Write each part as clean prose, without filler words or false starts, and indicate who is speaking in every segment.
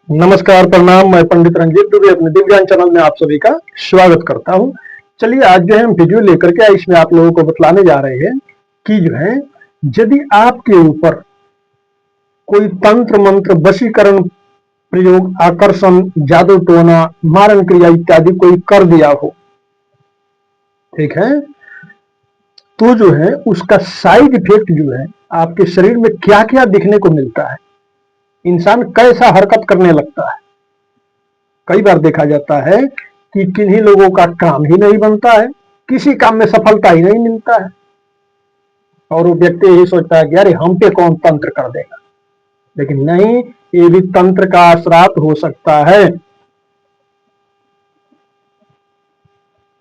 Speaker 1: नमस्कार, प्रणाम। मैं पंडित रंजीत दुबे अपने दिव्यांग चैनल में आप सभी का स्वागत करता हूं। चलिए, आज जो है हम वीडियो लेकर के इसमें आप लोगों को बतलाने जा रहे हैं कि जो है यदि आपके ऊपर कोई तंत्र मंत्र, वशीकरण प्रयोग, आकर्षण, जादू टोना, मारण क्रिया इत्यादि कोई कर दिया हो, ठीक है, तो जो है उसका साइड इफेक्ट जो है आपके शरीर में क्या क्या दिखने को मिलता है, इंसान कैसा हरकत करने लगता है। कई बार देखा जाता है कि किन्हीं लोगों का काम ही नहीं बनता है, किसी काम में सफलता ही नहीं मिलता है, और वो व्यक्ति यही सोचता है कि अरे हम पे कौन तंत्र कर देगा। लेकिन नहीं, ये भी तंत्र का असरात हो सकता है।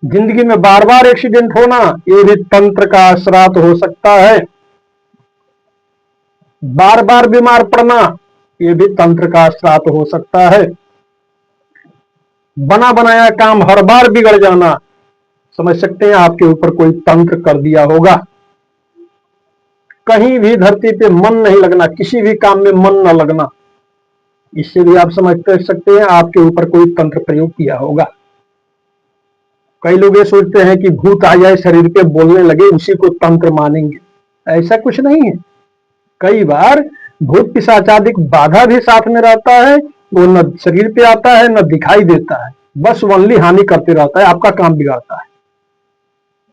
Speaker 1: जिंदगी में बार बार एक्सीडेंट होना, ये भी तंत्र का असरात हो सकता है। बार बार बीमार पड़ना, ये भी तंत्र का असरात हो सकता है। बना बनाया काम हर बार बिगड़ जाना, समझ सकते हैं आपके ऊपर कोई तंत्र कर दिया होगा। कहीं भी धरती पे मन नहीं लगना, किसी भी काम में मन न लगना, इससे भी आप समझ सकते हैं आपके ऊपर कोई तंत्र प्रयोग किया होगा। कई लोग ये सोचते हैं कि भूत आ जाए शरीर पे, बोलने लगे, उसी को तंत्र मानेंगे। ऐसा कुछ नहीं है। कई बार भूत पिशाचादि बाधा भी साथ में रहता है, वो न शरीर पे आता है न दिखाई देता है, बस ओनली हानि करते रहता है, आपका काम बिगाड़ता है।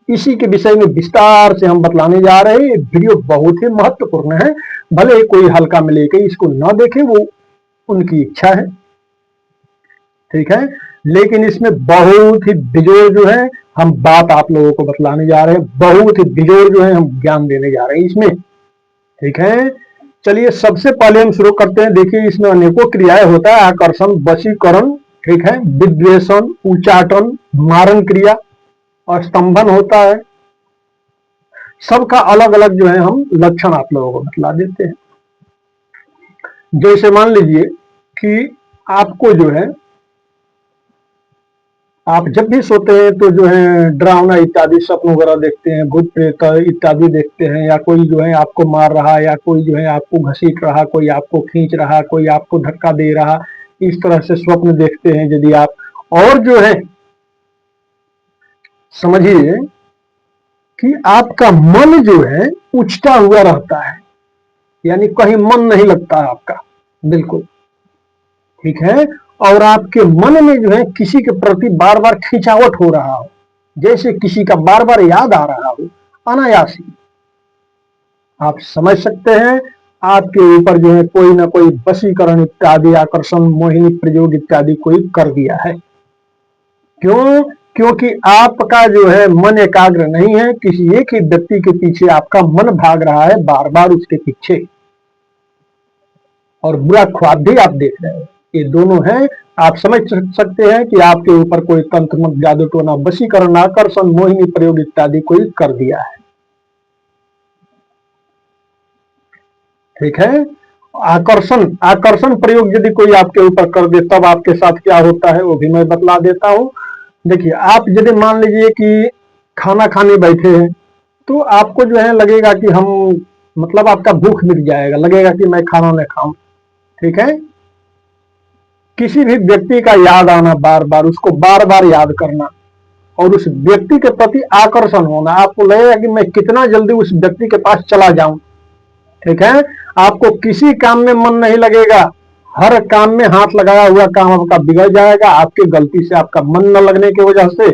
Speaker 1: इसी के विषय में विस्तार से हम बतलाने जा रहे हैं। वीडियो बहुत ही महत्वपूर्ण है, भले ही कोई हल्का में लेके इसको न देखे, वो उनकी इच्छा है, ठीक है, लेकिन इसमें बहुत ही बिजोड़ जो है हम बात आप लोगों को बतलाने जा रहे हैं, बहुत ही बिजोड़ जो है हम ज्ञान देने जा रहे हैं इसमें, ठीक है। चलिए, सबसे पहले हम शुरू करते हैं। देखिए, इसमें अनेकों क्रियाएं होता है, आकर्षण, वशीकरण, ठीक है, विद्वेषण, उच्चाटन, मारण क्रिया और स्तंभन होता है। सबका अलग अलग जो है हम लक्षण आप लोगों को बतला देते हैं। जैसे मान लीजिए कि आपको जो है, आप जब भी सोते हैं तो जो है डरावना इत्यादि स्वप्न वगैरह देखते हैं, भूत प्रेत इत्यादि देखते हैं, या कोई जो है आपको मार रहा, या कोई जो है आपको घसीट रहा, कोई आपको खींच रहा, कोई आपको धक्का दे रहा, इस तरह से स्वप्न देखते हैं यदि आप, और जो है समझिए कि आपका मन जो है उछता हुआ रहता है, यानी कहीं मन नहीं लगता है आपका, बिल्कुल, ठीक है, और आपके मन में जो है किसी के प्रति बार बार खिंचावट हो रहा हो, जैसे किसी का बार बार याद आ रहा हो, अनायास ही, आप समझ सकते हैं आपके ऊपर जो है कोई ना कोई वशीकरण इत्यादि, आकर्षण, मोहिनी प्रयोग इत्यादि कोई कर दिया है। क्यों? क्योंकि आपका जो है मन एकाग्र नहीं है, किसी एक ही व्यक्ति के पीछे आपका मन भाग रहा है, बार बार उसके पीछे, और बुरा ख्वाब भी आप देख रहे हैं। ये दोनों हैं। आप समझ सकते हैं कि आपके ऊपर कोई तंत्र मंत्र, जादू टोना, वशीकरण, आकर्षण, मोहिनी प्रयोग इत्यादि कोई कर दिया है, ठीक है। आकर्षण आकर्षण प्रयोग यदि कोई आपके ऊपर कर दे, तब आपके साथ क्या होता है वो भी मैं बतला देता हूं। देखिए, आप यदि मान लीजिए कि खाना खाने बैठे हैं, तो आपको जो है लगेगा कि हम, मतलब आपका भूख मिट जाएगा, लगेगा कि मैं खाना न खाऊं, ठीक है। किसी भी व्यक्ति का याद आना, बार बार उसको बार बार याद करना, और उस व्यक्ति के प्रति आकर्षण होना, आपको लगेगा कि मैं कितना जल्दी उस व्यक्ति के पास चला जाऊं, ठीक है। आपको किसी काम में मन नहीं लगेगा, हर काम में हाथ लगाया हुआ काम आपका बिगड़ जाएगा, आपकी गलती से आपका मन न लगने की वजह से,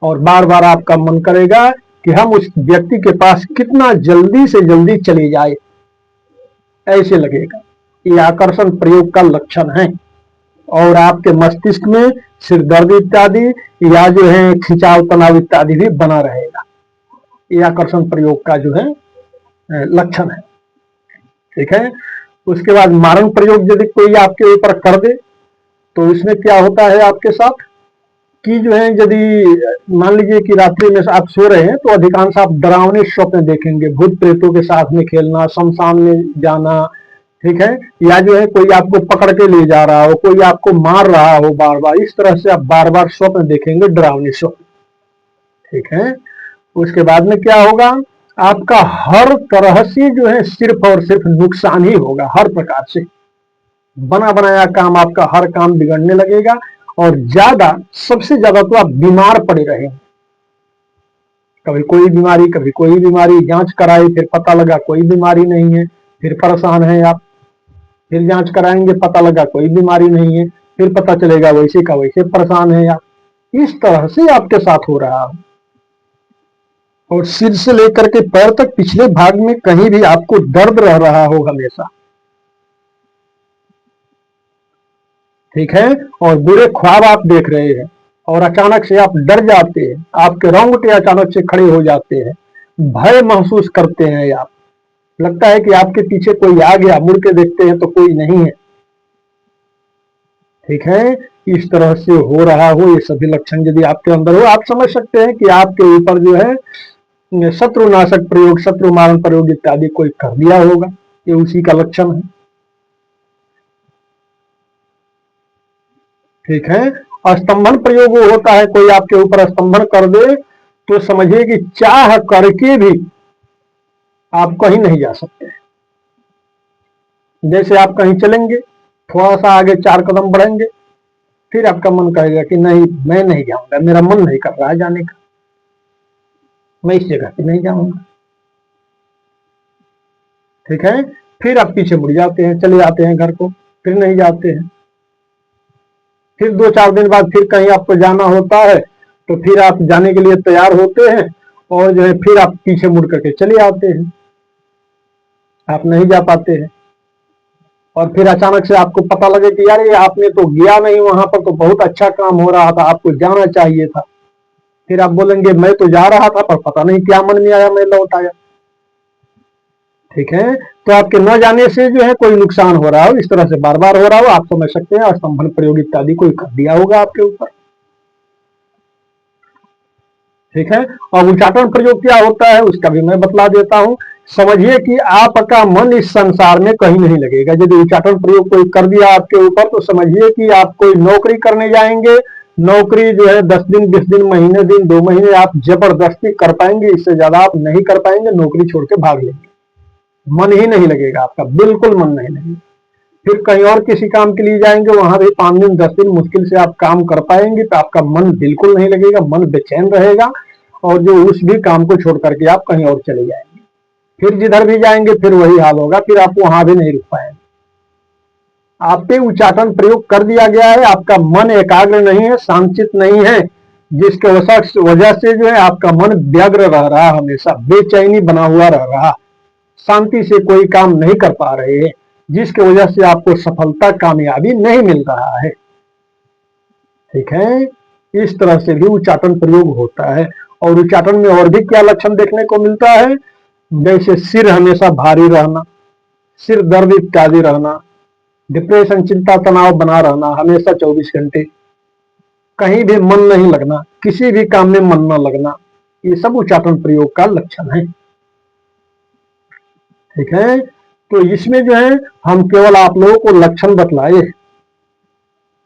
Speaker 1: और बार बार आपका मन करेगा कि हम उस व्यक्ति के पास कितना जल्दी से जल्दी चले जाए, ऐसे लगेगा। ये आकर्षण प्रयोग का लक्षण है। और आपके मस्तिष्क में सिरदर्द इत्यादि, या जो है खिंचाव, तनाव इत्यादि भी बना रहेगा। ये आकर्षण प्रयोग का जो है लक्षण है, ठीक है। उसके बाद मारण प्रयोग यदि कोई आपके ऊपर कर दे, तो इसमें क्या होता है आपके साथ कि जो है, यदि मान लीजिए कि रात्रि में आप सो रहे हैं, तो अधिकांश आप डरावने स्वप्न देखेंगे, भूत प्रेतों के साथ में खेलना, शमशान में जाना, ठीक है, या जो है कोई आपको पकड़ के ले जा रहा हो, कोई आपको मार रहा हो बार बार, इस तरह से आप बार बार स्वप्न देखेंगे, डरावने स्वप्न, ठीक है। उसके बाद में क्या होगा, आपका हर तरह से जो है सिर्फ और सिर्फ नुकसान ही होगा, हर प्रकार से, बना बनाया काम, आपका हर काम बिगड़ने लगेगा और ज्यादा, सबसे ज्यादा तो आप बीमार पड़े रहेंगे। कभी कोई बीमारी, कभी कोई बीमारी, जांच कराई फिर पता लगा कोई बीमारी नहीं है, फिर परेशान है आप। फिर जांच कराएंगे, पता लगा कोई बीमारी नहीं है, फिर पता चलेगा वैसे का वैसे परेशान है आप। इस तरह से आपके साथ हो रहा है। और सिर से लेकर के पैर तक पिछले भाग में कहीं भी आपको दर्द रह रहा हो हमेशा, ठीक है। और बुरे ख्वाब आप देख रहे हैं और अचानक से आप डर जाते हैं, आपके रोंगटे अचानक से खड़े हो जाते हैं, भय महसूस करते हैं आप, लगता है कि आपके पीछे कोई आ गया, मुड़ के देखते हैं तो कोई नहीं है, ठीक है। इस तरह से हो रहा हो, ये सभी लक्षण यदि आपके अंदर हो, आप समझ सकते हैं कि आपके ऊपर जो है शत्रुनाशक प्रयोग, शत्रु मारण प्रयोग इत्यादि कोई कर दिया होगा, ये उसी का लक्षण है, ठीक है। स्तंभन प्रयोग वो होता है, कोई आपके ऊपर स्तंभन कर दे तो समझिए कि चाह करके भी आप कहीं नहीं जा सकते। जैसे आप कहीं चलेंगे, थोड़ा सा आगे 4 कदम बढ़ेंगे, फिर आपका मन कहेगा कि नहीं मैं नहीं जाऊंगा, मेरा मन नहीं कर रहा है जाने का, मैं इस जगह पे नहीं जाऊंगा, ठीक है। फिर आप पीछे मुड़ जाते हैं, चले जाते हैं घर को, फिर नहीं जाते हैं। फिर 2-4 दिन बाद फिर कहीं आपको जाना होता है तो फिर आप जाने के लिए तैयार होते हैं और जो है फिर आप पीछे मुड़ करके चले आते हैं, आप नहीं जा पाते हैं। और फिर अचानक से आपको पता लगे कि यार ये आपने तो गया नहीं, वहां पर तो बहुत अच्छा काम हो रहा था, आपको जाना चाहिए था। फिर आप बोलेंगे मैं तो जा रहा था पर पता नहीं क्या मन में आया, मैं लौट आया, ठीक है। तो आपके न जाने से जो है कोई नुकसान हो रहा हो, इस तरह से बार बार हो रहा हो, आप समझ सकते हैं स्तंभन प्रयोग इत्यादि कोई कर दिया होगा आपके ऊपर, ठीक है। और उच्चाटन प्रयोग क्या होता है उसका भी मैं बतला देता हूं। समझिए कि आपका मन इस संसार में कहीं नहीं लगेगा। यदि उच्चाटन प्रयोग कोई कर दिया आपके ऊपर तो समझिए कि आप कोई नौकरी करने जाएंगे, नौकरी जो है 10 दिन, 20 दिन, महीने दिन, 2 महीने आप जबरदस्ती कर पाएंगे, इससे ज्यादा आप नहीं कर पाएंगे, नौकरी छोड़ के भाग लेंगे, मन ही नहीं लगेगा आपका, बिल्कुल मन नहीं लगेगा। फिर कहीं और किसी काम के लिए जाएंगे, वहां भी 5 दिन, 10 दिन मुश्किल से आप काम कर पाएंगे, तो आपका मन बिल्कुल नहीं लगेगा, मन बेचैन रहेगा और जो उस भी काम को छोड़ करके आप कहीं और चले जाएंगे। फिर जिधर भी जाएंगे फिर वही हाल होगा, फिर आप वहां भी नहीं रुक पाएंगे। आप पे उच्चाटन प्रयोग कर दिया गया है, आपका मन एकाग्र नहीं है, शांतित नहीं है, जिसके वजह से जो है आपका मन व्यग्र रह रहा, हमेशा बेचैनी बना हुआ रह रहा, शांति से कोई काम नहीं कर पा रहे हैं, जिसकी वजह से आपको सफलता, कामयाबी नहीं मिल रहा है, ठीक है। इस तरह से भी उच्चाटन प्रयोग होता है। और उच्चाटन में और भी क्या लक्षण देखने को मिलता है, जैसे सिर हमेशा भारी रहना, सिर दर्द इत्यादि रहना, डिप्रेशन, चिंता, तनाव बना रहना हमेशा 24 घंटे, कहीं भी मन नहीं लगना, किसी भी काम में मन न लगना, ये सब उच्चाटन प्रयोग का लक्षण है, ठीक है। तो इसमें जो है हम केवल आप लोगों को लक्षण बतलाए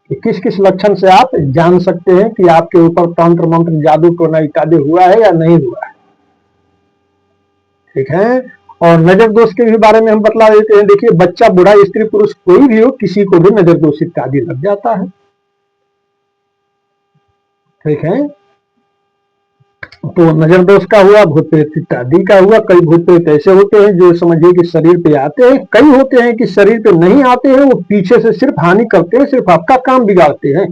Speaker 1: कि किस किस लक्षण से आप जान सकते हैं कि आपके ऊपर तंत्र मंत्र, जादू टोना इत्यादि हुआ है या नहीं हुआ है, ठीक है। और नजर दोष के भी बारे में हम बतला देते हैं। देखिए बच्चा, बूढ़ा, स्त्री, पुरुष कोई भी हो, किसी को भी नजर दोष इत्यादि लग जाता है, ठीक है। तो नजर दोष का हुआ, भूत प्रेत इत्यादि का हुआ। कई भूत प्रेत ऐसे होते हैं जो समझिए कि शरीर पे आते हैं, कई होते हैं कि शरीर पे नहीं आते हैं, वो पीछे से सिर्फ हानि करते हैं, सिर्फ आपका काम बिगाड़ते हैं,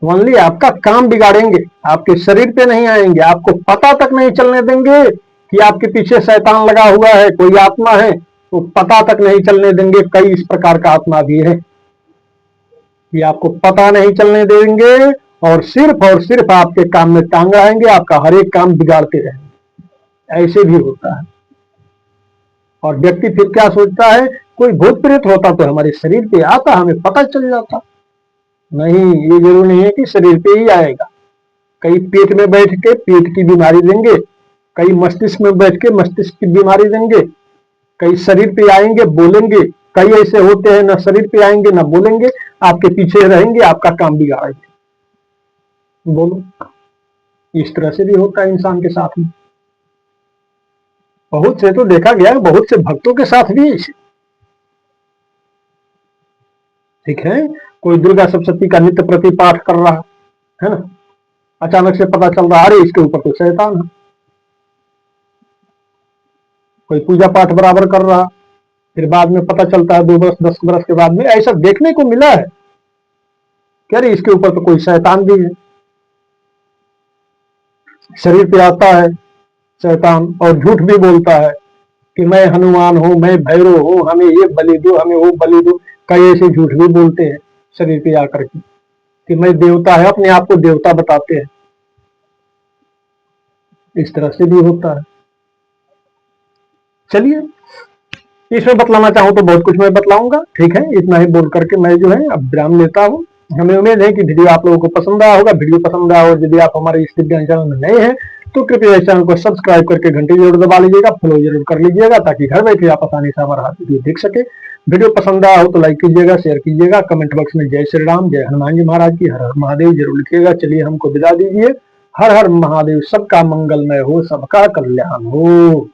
Speaker 1: ओनली आपका काम बिगाड़ेंगे, आपके शरीर पे नहीं आएंगे, आपको पता तक नहीं चलने देंगे कि आपके पीछे शैतान लगा हुआ है, कोई आत्मा है, तो पता तक नहीं चलने देंगे। कई इस प्रकार का आत्मा भी है कि आपको पता नहीं चलने देंगे और सिर्फ आपके काम में टांग आएंगे, आपका हर एक काम बिगाड़ते रहेंगे, ऐसे भी होता है। और व्यक्ति फिर क्या सोचता है, कोई भूत प्रेत होता तो हमारे शरीर पे आता, हमें पता चल जाता। नहीं, ये जरूर नहीं है कि शरीर पे ही आएगा, कई पेट में बैठ के पेट की बीमारी देंगे, कई मस्तिष्क में बैठ के मस्तिष्क की बीमारी देंगे, कई शरीर पे आएंगे बोलेंगे, कई ऐसे होते हैं ना शरीर पे आएंगे ना बोलेंगे, आपके पीछे रहेंगे, आपका काम बिगाड़ेंगे। बोलो, इस तरह से भी होता है इंसान के साथ में, बहुत से तो देखा गया है, बहुत से भक्तों के साथ भी ऐसे, ठीक है। कोई दुर्गा सप्तशती का नित्य प्रति पाठ कर रहा है ना, अचानक से पता चल रहा अरे इसके ऊपर तो शैतान है। कोई पूजा पाठ बराबर कर रहा, फिर बाद में पता चलता है 2 बरस 10 बरस के बाद में ऐसा देखने को मिला है कि अरे इसके ऊपर तो कोई शैतान भी है। शरीर पे आता है शैतान और झूठ भी बोलता है कि मैं हनुमान हूं, मैं भैरव हूं, हमें ये बलि दो, हमें वो बलि दो। कई ऐसे झूठ भी बोलते हैं शरीर पे आकर के कि मैं देवता है, अपने आप को देवता बताते हैं। इस तरह से भी होता है। चलिए, इसमें बतलाना चाहूं तो बहुत कुछ मैं बतलाऊंगा, ठीक है। इतना ही बोल करके मैं जो है अब विराम लेता हूं। हमें उम्मीद है कि वीडियो आप लोगों को पसंद आया होगा। वीडियो पसंद आया और यदि आप हमारे इस दिव्यांग चैनल में नए हैं तो कृपया इस चैनल को सब्सक्राइब करके घंटी जरूर दबा लीजिएगा, फॉलो जरूर कर लीजिएगा ताकि घर बैठे आप आसानी से हमारा वीडियो देख सके। वीडियो पसंद आया हो तो लाइक कीजिएगा, शेयर कीजिएगा, कमेंट बॉक्स में जय श्री राम, जय हनुमान जी महाराज की, हर हर महादेव जरूर लिखिएगा। चलिए हमको विदा दीजिए। हर हर महादेव, सबका मंगलमय हो, सबका कल्याण हो।